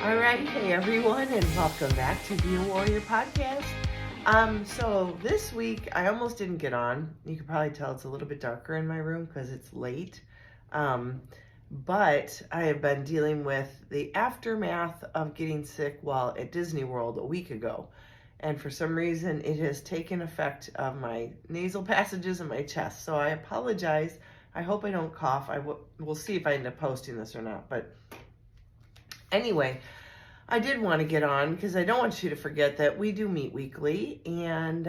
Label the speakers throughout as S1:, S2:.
S1: All right, hey everyone, and welcome back to Be a Warrior podcast. So this week I almost didn't get on. You can probably tell it's a little bit darker in my room because it's late. Um, but I have been dealing with the aftermath of getting sick while at Disney World a week ago. And for some reason, it has taken effect of my nasal passages and my chest. So I apologize. I hope I don't cough. We'll see if I end up posting this or not. But anyway, I did want to get on because I don't want you to forget that we do meet weekly. And,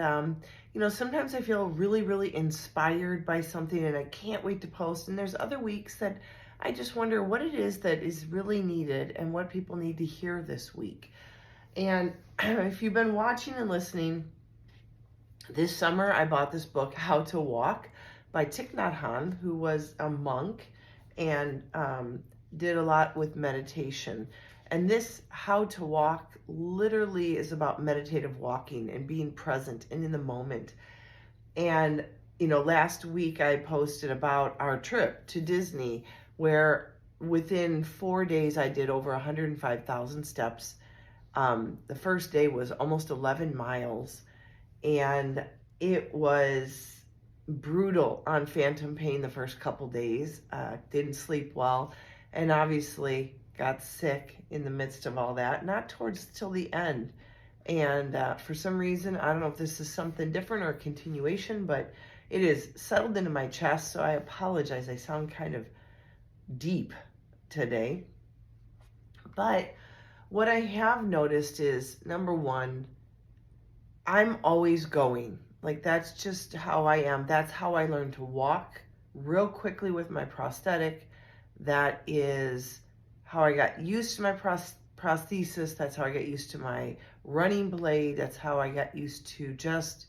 S1: sometimes I feel really, really inspired by something and I can't wait to post. And there's other weeks that I just wonder what it is that is really needed and what people need to hear this week. And if you've been watching and listening, this summer I bought this book, How to Walk, by Thich Nhat Hanh, who was a monk and did a lot with meditation. And this How to Walk literally is about meditative walking and being present and in the moment. And, last week I posted about our trip to Disney, where within 4 days I did over 105,000 steps. The first day was almost 11 miles, and it was brutal on phantom pain the first couple days. Didn't sleep well, and obviously got sick in the midst of all that, not towards till the end. And for some reason, I don't know if this is something different or a continuation, but it is settled into my chest. So I apologize. I sound kind of deep today. But what I have noticed is, number one, I'm always going. Like, that's just how I am. That's how I learned to walk real quickly with my prosthetic. That is how I got used to my prosthesis. That's how I got used to my running blade. That's how I got used to just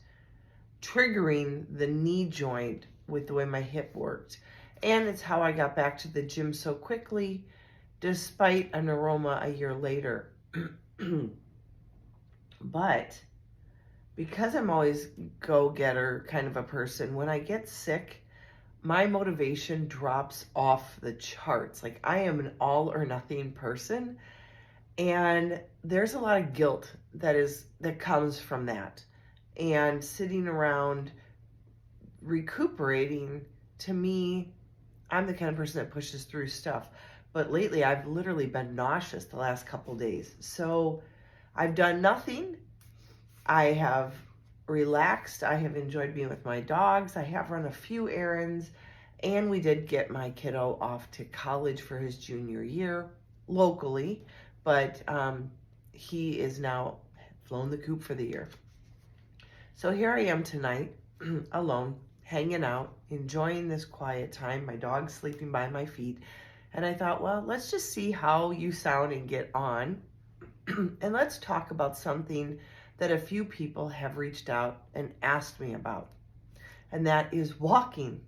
S1: triggering the knee joint with the way my hip worked. And it's how I got back to the gym so quickly, despite a neuroma a year later. But because I'm always go-getter kind of a person, when I get sick, my motivation drops off the charts. Like, I am an all or nothing person, and there's a lot of guilt that comes from that. And sitting around recuperating, to me, I'm the kind of person that pushes through stuff. But lately I've literally been nauseous the last couple days. So I've done nothing. I have relaxed. I have enjoyed being with my dogs. I have run a few errands, and we did get my kiddo off to college for his junior year locally, but he is now flown the coop for the year. So here I am tonight, alone, hanging out, enjoying this quiet time. My dog's sleeping by my feet, and I thought, well, let's just see how you sound and get on, and let's talk about something that a few people have reached out and asked me about, and that is walking.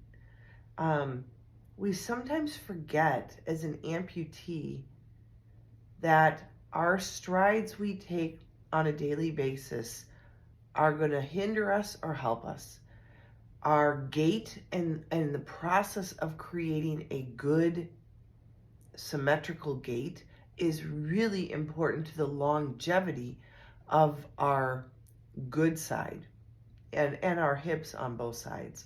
S1: We sometimes forget as an amputee that our strides we take on a daily basis are going to hinder us or help us. Our gait and the process of creating a good symmetrical gait is really important to the longevity of our good side and our hips on both sides.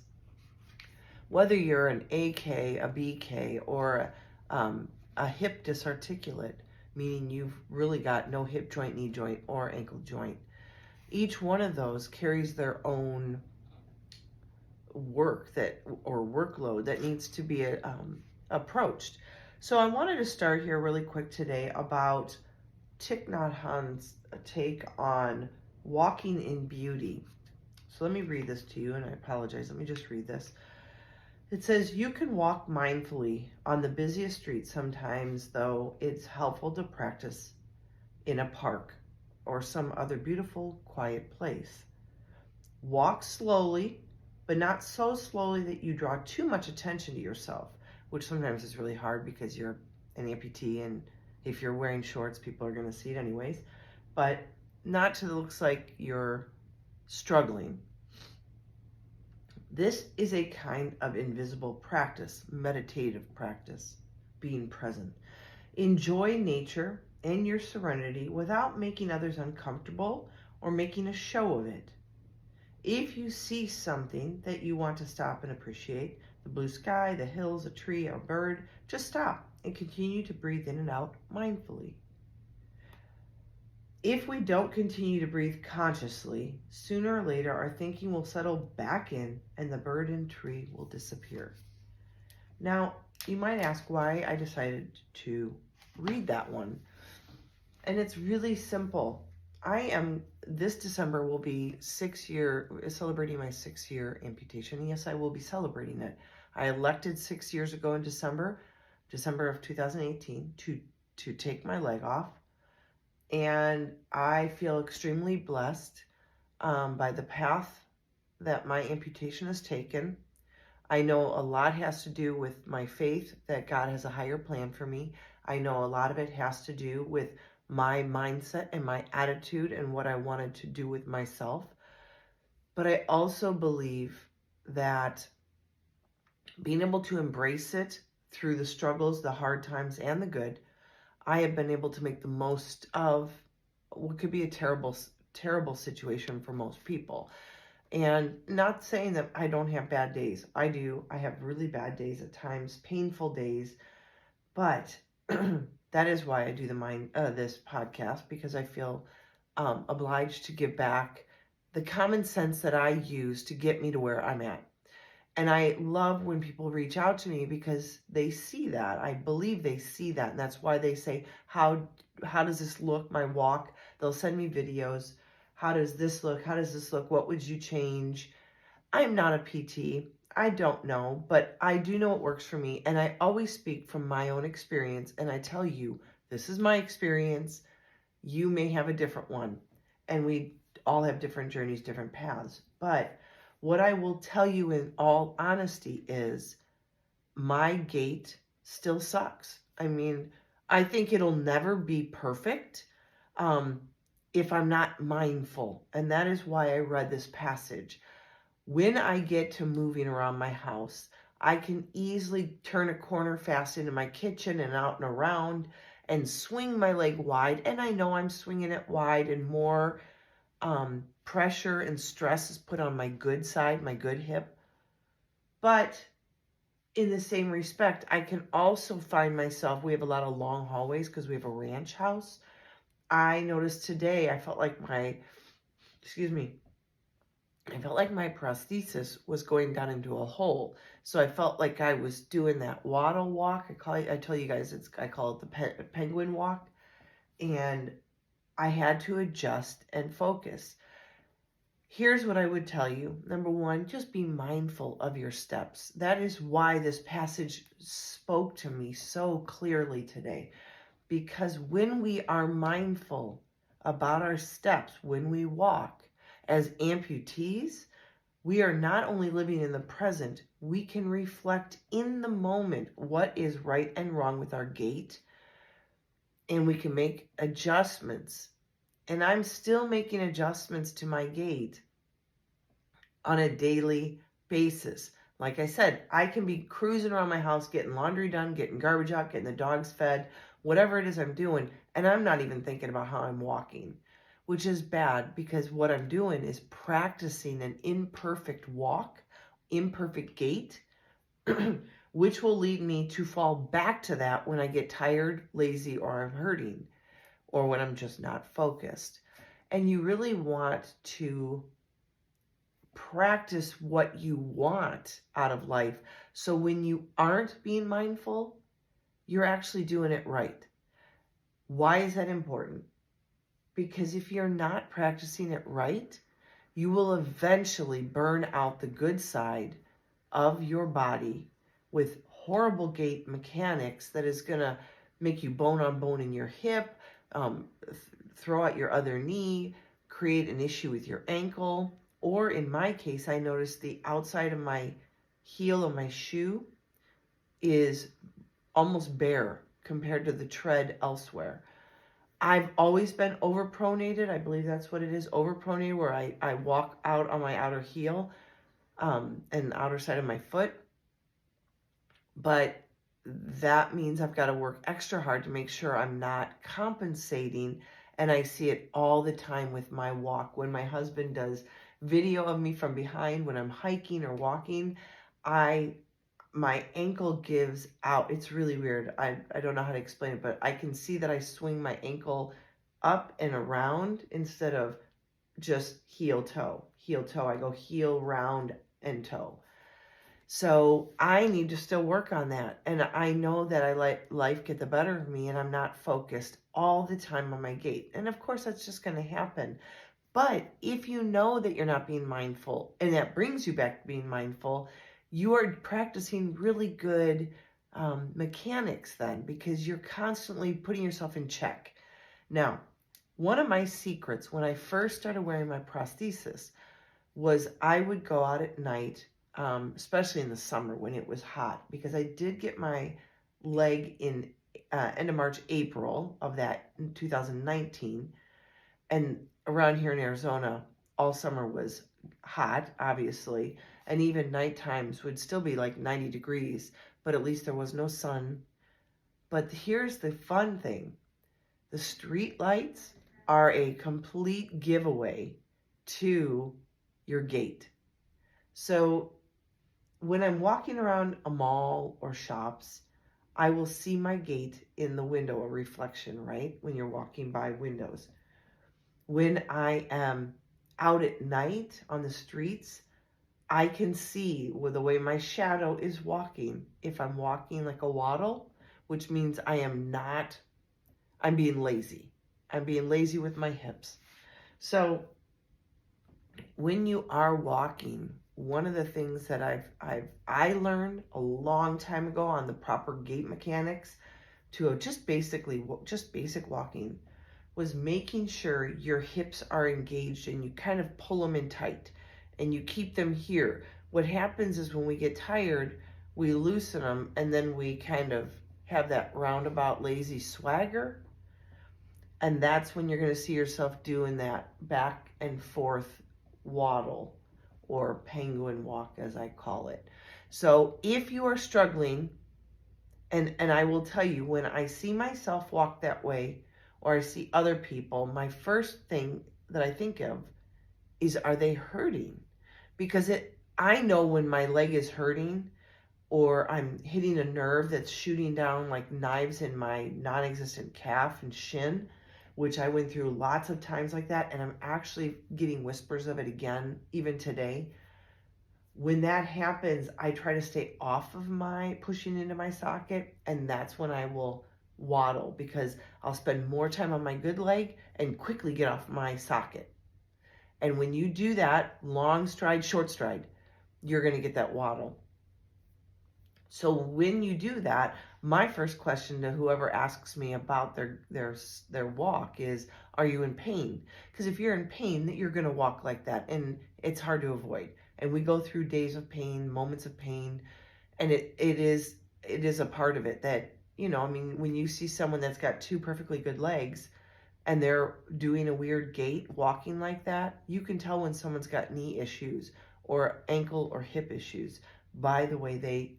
S1: Whether you're an AK, a BK, or a hip disarticulate, meaning you've really got no hip joint, knee joint, or ankle joint, each one of those carries their own workload that needs to be approached. So I wanted to start here really quick today about Thich Nhat Hanh's take on walking in beauty. So let me read this to you, and I apologize. Let me just read this. It says, you can walk mindfully on the busiest street sometimes, though it's helpful to practice in a park or some other beautiful, quiet place. Walk slowly, but not so slowly that you draw too much attention to yourself, which sometimes is really hard because you're an amputee, and if you're wearing shorts, people are going to see it anyways. But not to looks like you're struggling. This is a kind of invisible practice, meditative practice, being present. Enjoy nature and your serenity without making others uncomfortable or making a show of it. If you see something that you want to stop and appreciate, the blue sky, the hills, a tree, or a bird, just stop and continue to breathe in and out mindfully. If we don't continue to breathe consciously, sooner or later our thinking will settle back in and the bird and tree will disappear. Now, you might ask why I decided to read that one. And it's really simple. This December will be celebrating my 6-year amputation. Yes, I will be celebrating it. I elected 6 years ago in December of 2018, to take my leg off. And I feel extremely blessed by the path that my amputation has taken. I know a lot has to do with my faith that God has a higher plan for me. I know a lot of it has to do with my mindset and my attitude and what I wanted to do with myself. But I also believe that being able to embrace it through the struggles, the hard times, and the good, I have been able to make the most of what could be a terrible, terrible situation for most people. And not saying that I don't have bad days. I do. I have really bad days at times, painful days. But that is why I do this podcast, because I feel obliged to give back the common sense that I use to get me to where I'm at. And I love when people reach out to me because they see that. I believe they see that. And that's why they say, how does this look, my walk? They'll send me videos. How does this look? How does this look? What would you change? I'm not a PT. I don't know, but I do know what works for me. And I always speak from my own experience. And I tell you, this is my experience. You may have a different one. And we all have different journeys, different paths. But what I will tell you in all honesty is my gait still sucks. I mean, I think it'll never be perfect if I'm not mindful. And that is why I read this passage. When I get to moving around my house, I can easily turn a corner fast into my kitchen and out and around and swing my leg wide. And I know I'm swinging it wide, and more pressure and stress is put on my good side, my good hip. But in the same respect, I can also find myself, we have a lot of long hallways because we have a ranch house. I noticed today I felt like my prosthesis was going down into a hole. So I felt like I was doing that waddle walk. I tell you guys, I call it the penguin walk. And I had to adjust and focus. Here's what I would tell you. Number one, just be mindful of your steps. That is why this passage spoke to me so clearly today. Because when we are mindful about our steps, when we walk as amputees, we are not only living in the present, we can reflect in the moment what is right and wrong with our gait, and we can make adjustments. And I'm still making adjustments to my gait on a daily basis. Like I said, I can be cruising around my house, getting laundry done, getting garbage out, getting the dogs fed, whatever it is I'm doing, and I'm not even thinking about how I'm walking, which is bad, because what I'm doing is practicing an imperfect walk, imperfect gait, which will lead me to fall back to that when I get tired, lazy, or I'm hurting, or when I'm just not focused. And you really want to practice what you want out of life. So when you aren't being mindful, you're actually doing it right. Why is that important? Because if you're not practicing it right, you will eventually burn out the good side of your body with horrible gait mechanics that is going to make you bone on bone in your hip, throw out your other knee, create an issue with your ankle. Or in my case, I noticed the outside of my heel of my shoe is almost bare compared to the tread elsewhere. I've always been overpronated. I believe that's what it is, overpronated, where I walk out on my outer heel and the outer side of my foot. But that means I've got to work extra hard to make sure I'm not compensating. And I see it all the time with my walk. When my husband does video of me from behind when I'm hiking or walking, my ankle gives out. It's really weird. I don't know how to explain it, but I can see that I swing my ankle up and around instead of just heel toe. Heel toe. I go heel, round, and toe. So I need to still work on that. And I know that I let life get the better of me and I'm not focused all the time on my gait. And of course, that's just going to happen. But if you know that you're not being mindful and that brings you back to being mindful, you are practicing really good mechanics then, because you're constantly putting yourself in check. Now, one of my secrets when I first started wearing my prosthesis was I would go out at night, especially in the summer when it was hot, because I did get my leg in end of March, April of that in 2019. And around here in Arizona, all summer was hot, obviously. And even night times would still be like 90 degrees, but at least there was no sun. But here's the fun thing. The street lights are a complete giveaway to your gait. So when I'm walking around a mall or shops, I will see my gait in the window, a reflection, right? When you're walking by windows. When I am out at night on the streets, I can see with the way my shadow is walking. If I'm walking like a waddle, which means I'm being lazy. I'm being lazy with my hips. So when you are walking, one of the things that I learned a long time ago on the proper gait mechanics to just basic walking was making sure your hips are engaged and you kind of pull them in tight and you keep them here. What happens is when we get tired, we loosen them and then we kind of have that roundabout lazy swagger. And that's when you're going to see yourself doing that back and forth waddle or penguin walk, as I call it. So if you are struggling, and I will tell you, when I see myself walk that way or I see other people, my first thing that I think of is, are they hurting? Because I know when my leg is hurting or I'm hitting a nerve that's shooting down like knives in my non-existent calf and shin, which I went through lots of times like that, and I'm actually getting whispers of it again, even today. When that happens, I try to stay off of my pushing into my socket, and that's when I will waddle, because I'll spend more time on my good leg and quickly get off my socket. And when you do that, long stride, short stride, you're going to get that waddle. So when you do that, my first question to whoever asks me about their walk is, are you in pain? Because if you're in pain, you're going to walk like that, and it's hard to avoid. And we go through days of pain, moments of pain, and it is a part of it that, I mean, when you see someone that's got two perfectly good legs and they're doing a weird gait, walking like that, you can tell when someone's got knee issues or ankle or hip issues by the way they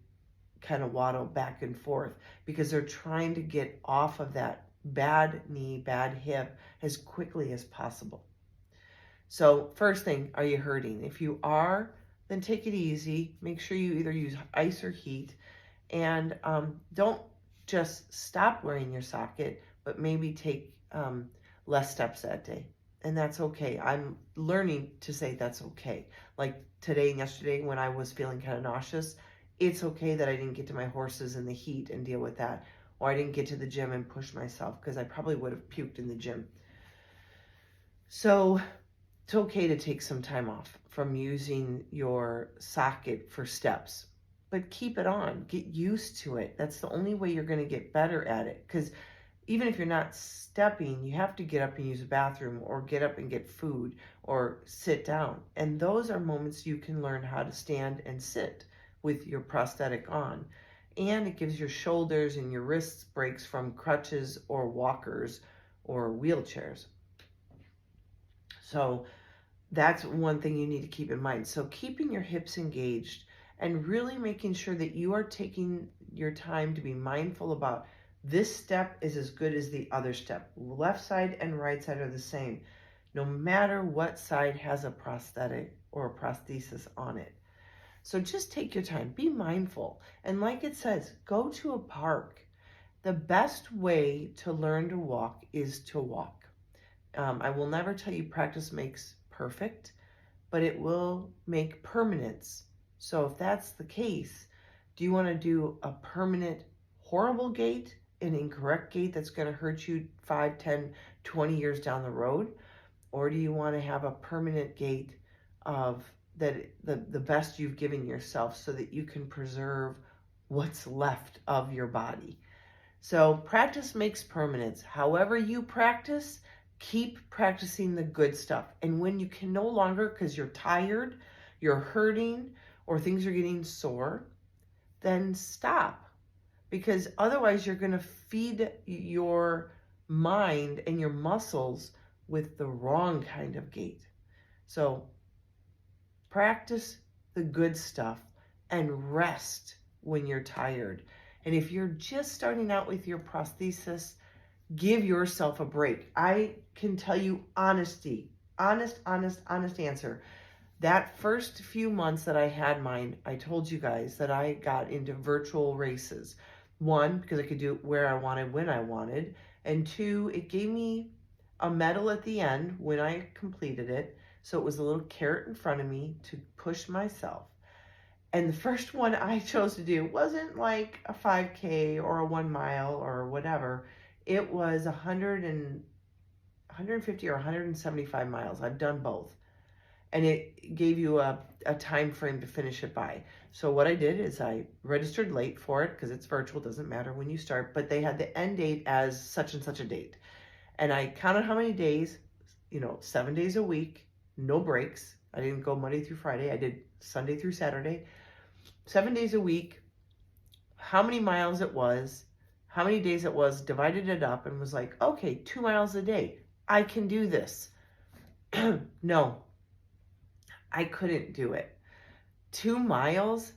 S1: kind of waddle back and forth, because they're trying to get off of that bad knee, bad hip as quickly as possible. So first thing, are you hurting? If you are, then take it easy. Make sure you either use ice or heat, and don't just stop wearing your socket, but maybe take less steps that day. And that's okay. I'm learning to say that's okay. Like today and yesterday when I was feeling kind of nauseous, it's okay that I didn't get to my horses in the heat and deal with that. Or I didn't get to the gym and push myself, because I probably would have puked in the gym. So it's okay to take some time off from using your socket for steps, but keep it on. Get used to it. That's the only way you're going to get better at it. Because even if you're not stepping, you have to get up and use the bathroom or get up and get food or sit down. And those are moments you can learn how to stand and sit with your prosthetic on. And it gives your shoulders and your wrists breaks from crutches or walkers or wheelchairs. So that's one thing you need to keep in mind. So keeping your hips engaged and really making sure that you are taking your time to be mindful about this step is as good as the other step. Left side and right side are the same, no matter what side has a prosthetic or a prosthesis on it. So just take your time, be mindful. And like it says, go to a park. The best way to learn to walk is to walk. I will never tell you practice makes perfect, but it will make permanence. So if that's the case, do you want to do a permanent horrible gait, an incorrect gait that's going to hurt you 5, 10, 20 years down the road? Or do you want to have a permanent gait of the best you've given yourself so that you can preserve what's left of your body? So practice makes permanence. However you practice, keep practicing the good stuff. And when you can no longer, because you're tired, you're hurting, or things are getting sore, then stop. Because otherwise you're going to feed your mind and your muscles with the wrong kind of gait. So practice the good stuff and rest when you're tired. And if you're just starting out with your prosthesis, give yourself a break. I can tell you honest answer. That first few months that I had mine, I told you guys that I got into virtual races. 1, because I could do it where I wanted, when I wanted. And 2, it gave me a medal at the end when I completed it. So it was a little carrot in front of me to push myself. And the first one I chose to do wasn't like a 5K or a 1 mile or whatever. It was 150 or 175 miles. I've done both. And it gave you a time frame to finish it by. So what I did is I registered late for it because it's virtual, doesn't matter when you start, but they had the end date as such and such a date. And I counted how many days, 7 days a week, no breaks. I didn't go Monday through Friday. I did Sunday through Saturday. 7 days a week, how many miles it was, how many days it was, divided it up and was like, okay, 2 miles a day. I can do this. No, I couldn't do it. 2 miles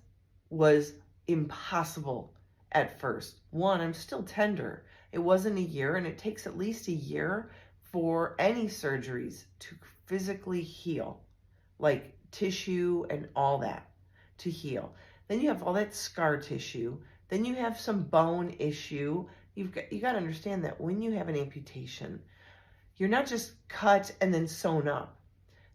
S1: was impossible at first. 1, I'm still tender. It wasn't a year, and it takes at least a year for any surgeries to physically heal, like tissue and all that to heal. Then you have all that scar tissue. Then you have some bone issue. You got to understand that when you have an amputation, you're not just cut and then sewn up.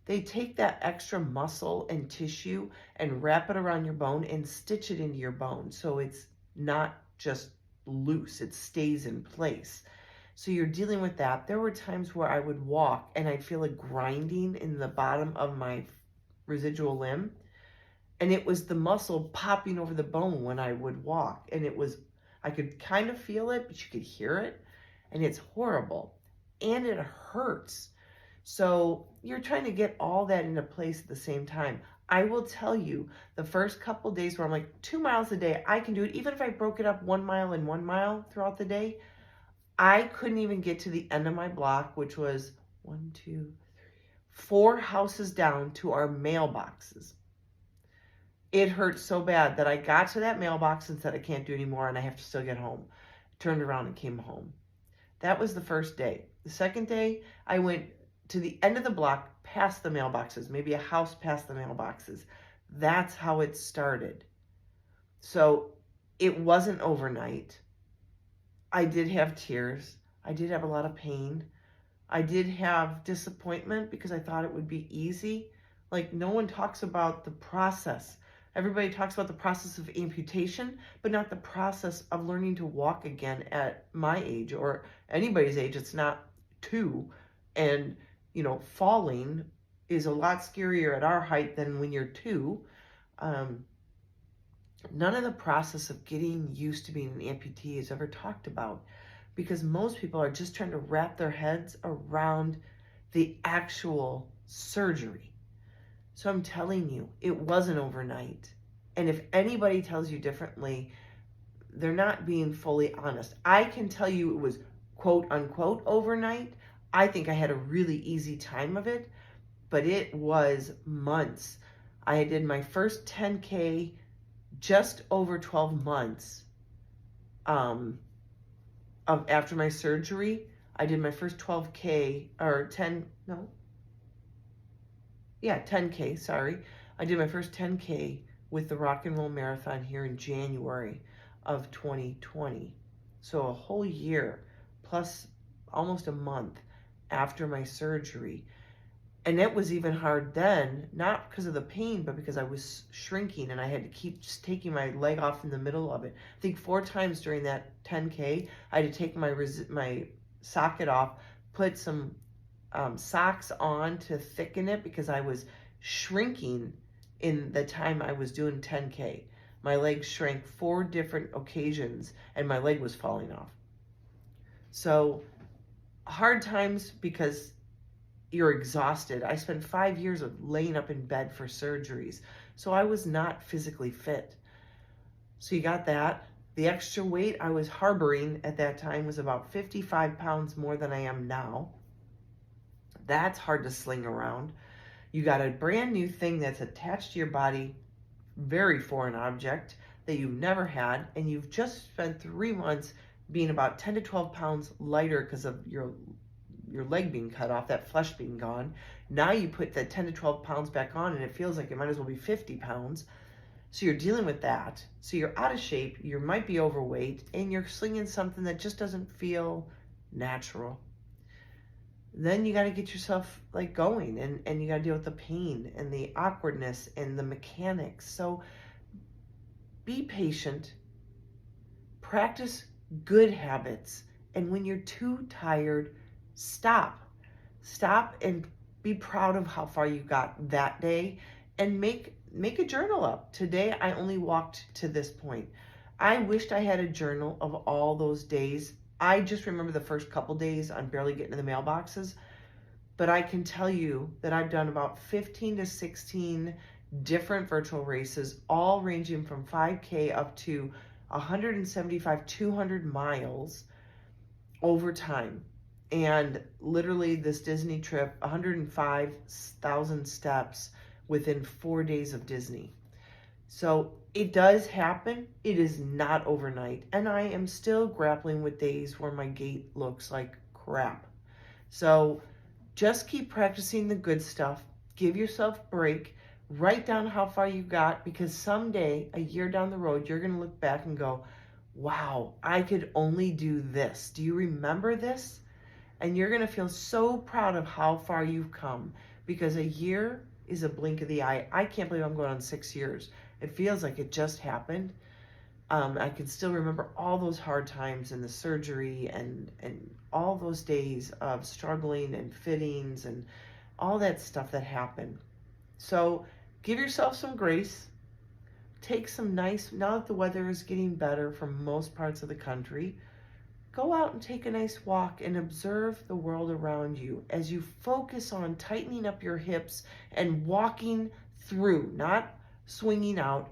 S1: They take that extra muscle and tissue and wrap it around your bone and stitch it into your bone. So it's not just loose, it stays in place. So you're dealing with that. There were times where I would walk and I'd feel a grinding in the bottom of my residual limb. And it was the muscle popping over the bone when I would walk. And I could kind of feel it, but you could hear it. And it's horrible. And it hurts. So you're trying to get all that into place at the same time. I will tell you, the first couple days where I'm like 2 miles a day, I can do it. Even if I broke it up 1 mile and 1 mile throughout the day, I couldn't even get to the end of my block, which was 1, 2, 3, 4 houses down to our mailboxes. It hurt so bad that I got to that mailbox and said, I can't do anymore and I have to still get home. Turned around and came home. That was the first day. The second day, I went to the end of the block past the mailboxes, maybe a house past the mailboxes. That's how it started. So it wasn't overnight. I did have tears. I did have a lot of pain. I did have disappointment because I thought it would be easy. Like, no one talks about the process. Everybody talks about the process of amputation, but not the process of learning to walk again at my age or anybody's age. It's not 2. And, falling is a lot scarier at our height than when you're 2. None of the process of getting used to being an amputee is ever talked about because most people are just trying to wrap their heads around the actual surgery. So I'm telling you, it wasn't overnight. And if anybody tells you differently, they're not being fully honest. I can tell you it was quote unquote overnight. I think I had a really easy time of it, but it was months. I did my first 10K just over 12 months um, after my surgery, I did my first 12K or 10, no, yeah, 10K, sorry. I did my first 10K with the Rock and Roll Marathon here in January of 2020. So a whole year plus almost a month after my surgery. And it was even hard then, not because of the pain, but because I was shrinking and I had to keep just taking my leg off in the middle of it. I think 4 times during that 10K, I had to take my socket off, put some socks on to thicken it because I was shrinking in the time I was doing 10K. My leg shrank 4 different occasions and my leg was falling off. So hard times because you're exhausted. I spent 5 years of laying up in bed for surgeries. So I was not physically fit. So you got that. The extra weight I was harboring at that time was about 55 pounds more than I am now. That's hard to sling around. You got a brand new thing that's attached to your body, very foreign object that you've never had, and you've just spent 3 months being about 10 to 12 pounds lighter because of your leg being cut off, that flesh being gone. Now you put that 10 to 12 pounds back on and it feels like it might as well be 50 pounds. So you're dealing with that. So you're out of shape, you might be overweight, and you're slinging something that just doesn't feel natural. Then you got to get yourself like going, and you got to deal with the pain and the awkwardness and the mechanics. So be patient, practice good habits, and when you're too tired, stop and be proud of how far you got that day, and make a journal up. Today I only walked to this point. I wished I had a journal of all those days. I just remember the first couple days on barely getting to the mailboxes, but I can tell you that I've done about 15 to 16 different virtual races, all ranging from 5K up to 175, 200 miles over time. And literally this Disney trip, 105,000 steps within 4 days of Disney. So it does happen. It is not overnight. And I am still grappling with days where my gait looks like crap. So just keep practicing the good stuff. Give yourself a break. Write down how far you got, because someday, a year down the road, you're going to look back and go, wow, I could only do this. Do you remember this? And you're going to feel so proud of how far you've come, because a year is a blink of the eye. I can't believe I'm going on 6 years. It feels like it just happened. I can still remember all those hard times and the surgery and all those days of struggling and fittings and all that stuff that happened. So give yourself some grace. Take some nice, now that the weather is getting better for most parts of the country, go out and take a nice walk and observe the world around you as you focus on tightening up your hips and walking through, not swinging out.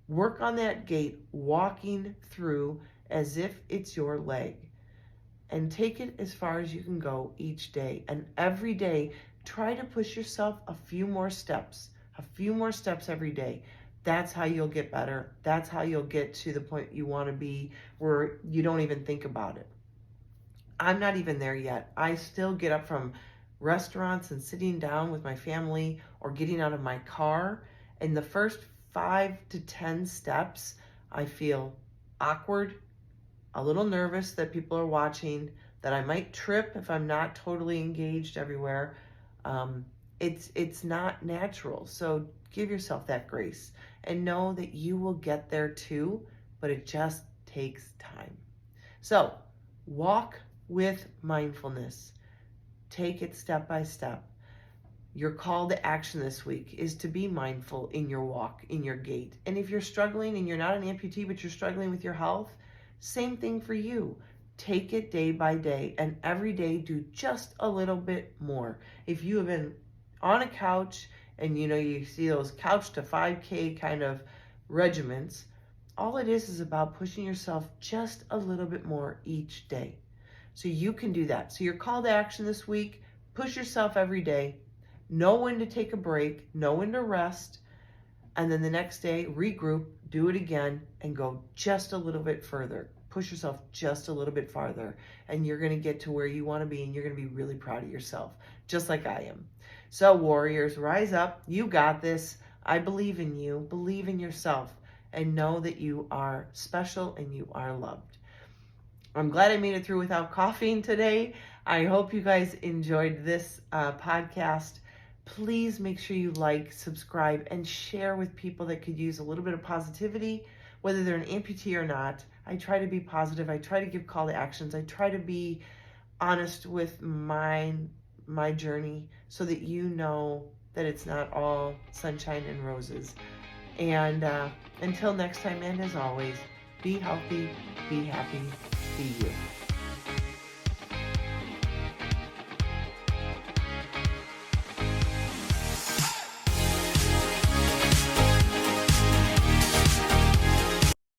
S1: Work on that gait, walking through as if it's your leg. And take it as far as you can go each day. And every day, try to push yourself a few more steps every day. That's how you'll get better. That's how you'll get to the point you want to be, where you don't even think about it. I'm not even there yet. I still get up from restaurants and sitting down with my family or getting out of my car. In the first 5 to 10 steps, I feel awkward, a little nervous that people are watching, that I might trip if I'm not totally engaged everywhere. It's not natural. So give yourself that grace and know that you will get there too, but it just takes time. So walk with mindfulness. Take it step by step. Your call to action this week is to be mindful in your walk, in your gait. And if you're struggling and you're not an amputee, but you're struggling with your health, same thing for you. Take it day by day, and every day do just a little bit more. If you have been on a couch and you see those couch to 5K kind of regiments, all it is about pushing yourself just a little bit more each day. So you can do that. So your call to action this week, push yourself every day. Know when to take a break, know when to rest, And then the next day, regroup, do it again, and go just a little bit further. Push yourself just a little bit farther, and you're going to get to where you want to be, and you're going to be really proud of yourself, just like I am. So, warriors, rise up. You got this. I believe in you. Believe in yourself, and know that you are special and you are loved. I'm glad I made it through without coughing today. I hope you guys enjoyed this podcast. Please make sure you like, subscribe, and share with people that could use a little bit of positivity, whether they're an amputee or not. I try to be positive. I try to give call to actions. I try to be honest with my journey so that you know that it's not all sunshine and roses. And until next time, and as always, be healthy, be happy, be you.